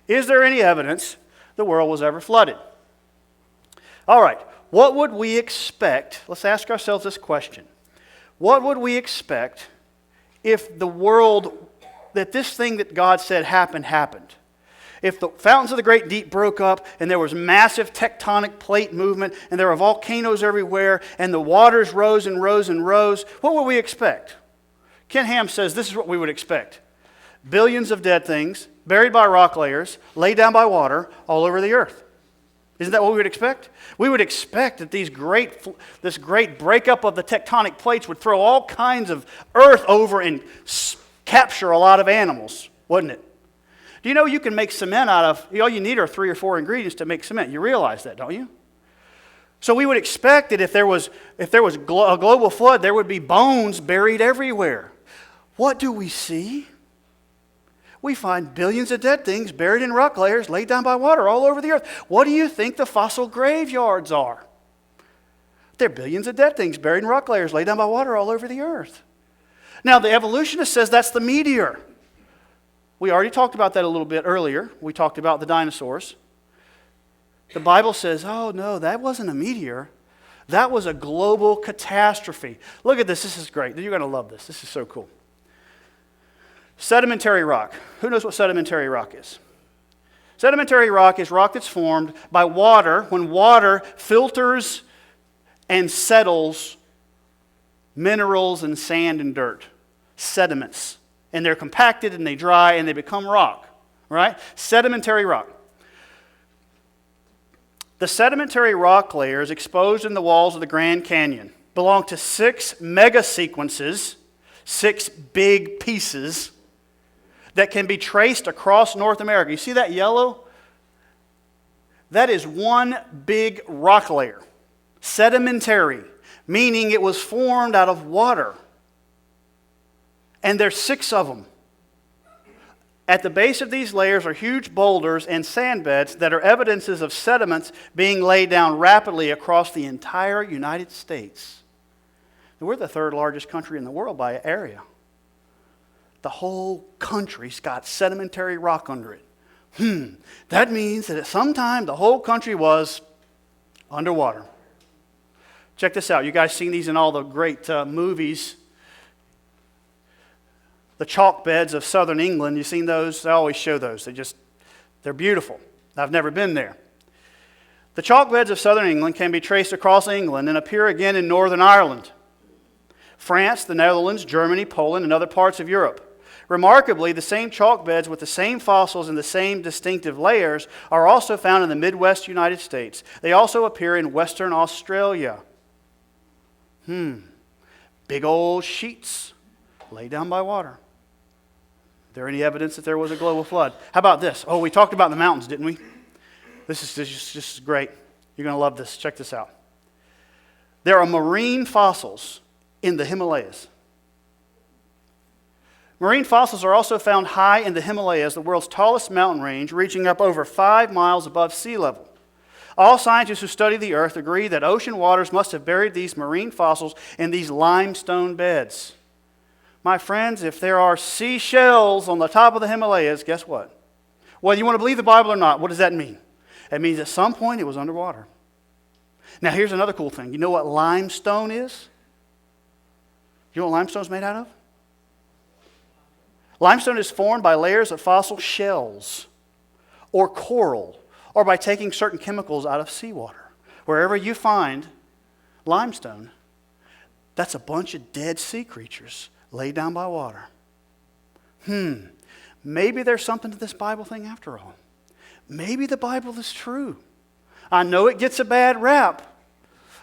Is there any evidence the world was ever flooded? All right, what would we expect? Let's ask ourselves this question. What would we expect if the world, that this thing that God said happened? If the fountains of the great deep broke up and there was massive tectonic plate movement and there were volcanoes everywhere and the waters rose and rose and rose, what would we expect? Ken Ham says this is what we would expect. Billions of dead things buried by rock layers, laid down by water all over the earth. Isn't that what we would expect? We would expect that this great breakup of the tectonic plates would throw all kinds of earth over and capture a lot of animals, wouldn't it? Do you know you can make cement out of, all you need are 3 or 4 ingredients to make cement. You realize that, don't you? So we would expect that if there was a global flood, there would be bones buried everywhere. What do we see? We find billions of dead things buried in rock layers laid down by water all over the earth. What do you think the fossil graveyards are? They're billions of dead things buried in rock layers laid down by water all over the earth. Now, the evolutionist says that's the meteor. We already talked about that a little bit earlier. We talked about the dinosaurs. The Bible says, oh no, that wasn't a meteor. That was a global catastrophe. Look at this. This is great. You're going to love this. This is so cool. Sedimentary rock. Who knows what sedimentary rock is? Sedimentary rock is rock that's formed by water when water filters and settles minerals and sand and dirt. Sediments. And they're compacted and they dry and they become rock. Right? Sedimentary rock. The sedimentary rock layers exposed in the walls of the Grand Canyon belong to 6 mega sequences, 6 big pieces that can be traced across North America. You see that yellow? That is one big rock layer. Sedimentary, meaning it was formed out of water. And there's 6 of them. At the base of these layers are huge boulders and sand beds that are evidences of sediments being laid down rapidly across the entire United States. And we're the 3rd largest country in the world by area. The whole country's got sedimentary rock under it. That means that at some time the whole country was underwater. Check this out. You guys seen these in all the great movies. The chalk beds of southern England, you seen those? I always show those. They're beautiful. I've never been there. The chalk beds of southern England can be traced across England and appear again in Northern Ireland, France, the Netherlands, Germany, Poland, and other parts of Europe. Remarkably, the same chalk beds with the same fossils and the same distinctive layers are also found in the Midwest United States. They also appear in Western Australia. Big old sheets laid down by water. Is there any evidence that there was a global flood? How about this? Oh, we talked about the mountains, didn't we? This is just great. You're going to love this. Check this out. There are marine fossils in the Himalayas. Marine fossils are also found high in the Himalayas, the world's tallest mountain range, reaching up over 5 miles above sea level. All scientists who study the earth agree that ocean waters must have buried these marine fossils in these limestone beds. My friends, if there are seashells on the top of the Himalayas, guess what? Whether you want to believe the Bible or not, what does that mean? It means at some point it was underwater. Now here's another cool thing. You know what limestone is? You know what limestone is made out of? Limestone is formed by layers of fossil shells or coral or by taking certain chemicals out of seawater. Wherever you find limestone, that's a bunch of dead sea creatures laid down by water. Maybe there's something to this Bible thing after all. Maybe the Bible is true. I know it gets a bad rap,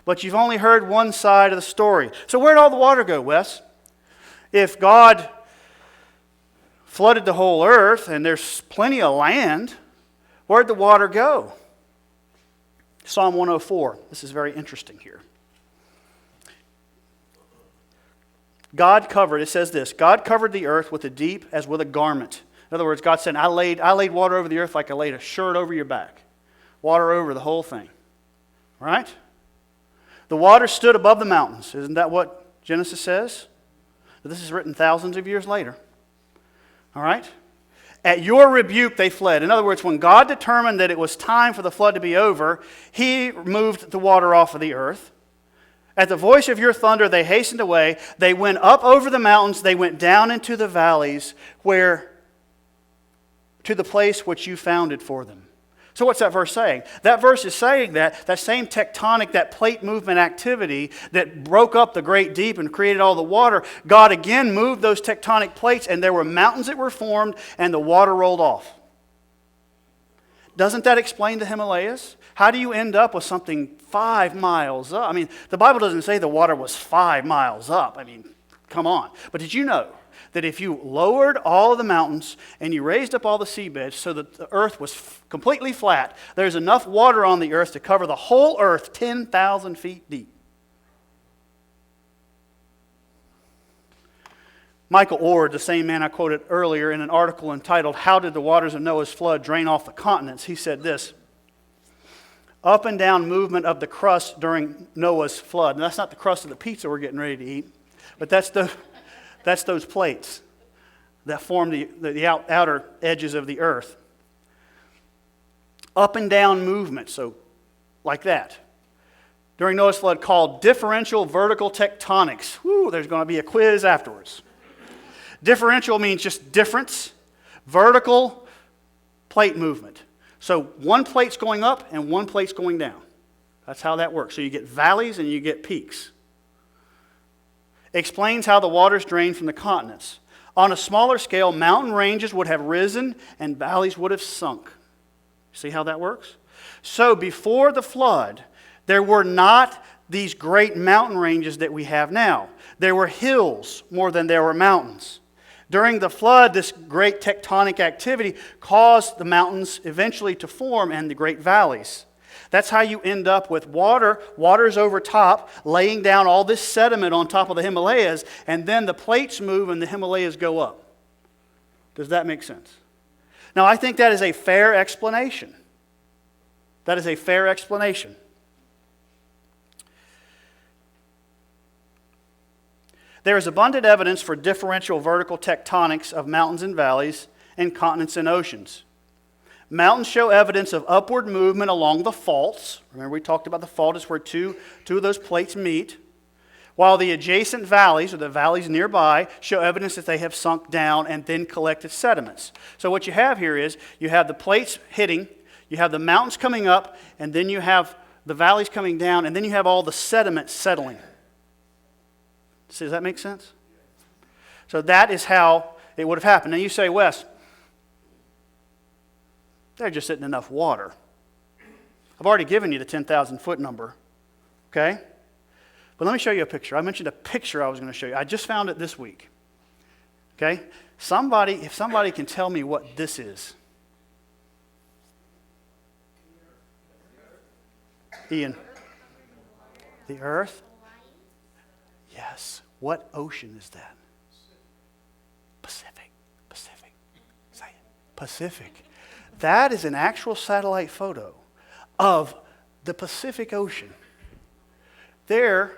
but you've only heard one side of the story. So where'd all the water go, Wes? If God flooded the whole earth and there's plenty of land, where'd the water go? Psalm 104. This is very interesting here. It says this, God covered the earth with the deep as with a garment. In other words, God said, I laid water over the earth like I laid a shirt over your back. Water over the whole thing. Right? The water stood above the mountains. Isn't that what Genesis says? This is written thousands of years later. All right? At your rebuke they fled. In other words, when God determined that it was time for the flood to be over, he moved the water off of the earth. At the voice of your thunder they hastened away. They went up over the mountains. They went down into the valleys to the place which you founded for them. So what's that verse saying? That verse is saying that same tectonic, that plate movement activity that broke up the great deep and created all the water, God again moved those tectonic plates and there were mountains that were formed and the water rolled off. Doesn't that explain the Himalayas? How do you end up with something 5 miles up? I mean, the Bible doesn't say the water was 5 miles up. I mean, come on. But did you know that if you lowered all of the mountains and you raised up all the seabeds so that the earth was completely flat, there's enough water on the earth to cover the whole earth 10,000 feet deep? Michael Ord, the same man I quoted earlier, in an article entitled, "How Did the Waters of Noah's Flood Drain Off the Continents?" he said this: up and down movement of the crust during Noah's flood. And that's not the crust of the pizza we're getting ready to eat, but that's those plates that form the outer edges of the earth. Up and down movement, so like that. During Noah's flood, called differential vertical tectonics. Woo, there's going to be a quiz afterwards. Differential means just difference. Vertical, plate movement. So one plate's going up and one plate's going down. That's how that works. So you get valleys and you get peaks. Explains how the waters drain from the continents. On a smaller scale, mountain ranges would have risen and valleys would have sunk. See how that works? So before the flood, there were not these great mountain ranges that we have now. There were hills more than there were mountains. During the flood, this great tectonic activity caused the mountains eventually to form and the great valleys. That's how you end up with water's over top, laying down all this sediment on top of the Himalayas, and then the plates move and the Himalayas go up. Does that make sense? Now, I think that is a fair explanation. That is a fair explanation. There is abundant evidence for differential vertical tectonics of mountains and valleys and continents and oceans. Mountains show evidence of upward movement along the faults. Remember, we talked about the fault is where two of those plates meet. While the adjacent valleys, or the valleys nearby, show evidence that they have sunk down and then collected sediments. So what you have here is you have the plates hitting, you have the mountains coming up, and then you have the valleys coming down, and then you have all the sediment settling. Does that make sense? So that is how it would have happened. Now you say, Wes, there's just isn't enough water. I've already given you the 10,000 foot number. Okay? But let me show you a picture. I mentioned a picture I was going to show you. I just found it this week. Okay? If somebody can tell me what this is. Ian. The earth? Yes. What ocean is that? Pacific. Say it. Pacific. That is an actual satellite photo of the Pacific Ocean. There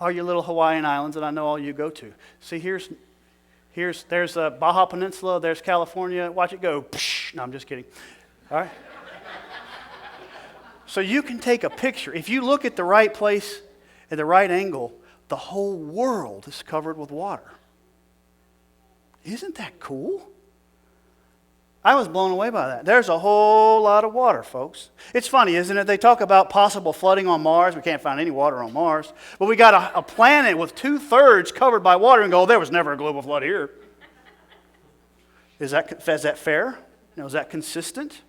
are your little Hawaiian islands that I know all you go to. See, there's Baja Peninsula, there's California. Watch it go. Psh, no, I'm just kidding. All right. So you can take a picture. If you look at the right place, at the right angle, the whole world is covered with water. Isn't that cool? I was blown away by that. There's a whole lot of water, folks. It's funny, isn't it? They talk about possible flooding on Mars. We can't find any water on Mars. But we got a planet with 2/3 covered by water and go, there was never a global flood here. Is that fair? No, is that consistent?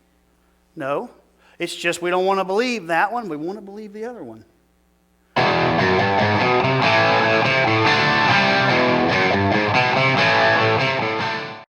No. It's just we don't want to believe that one. We want to believe the other one.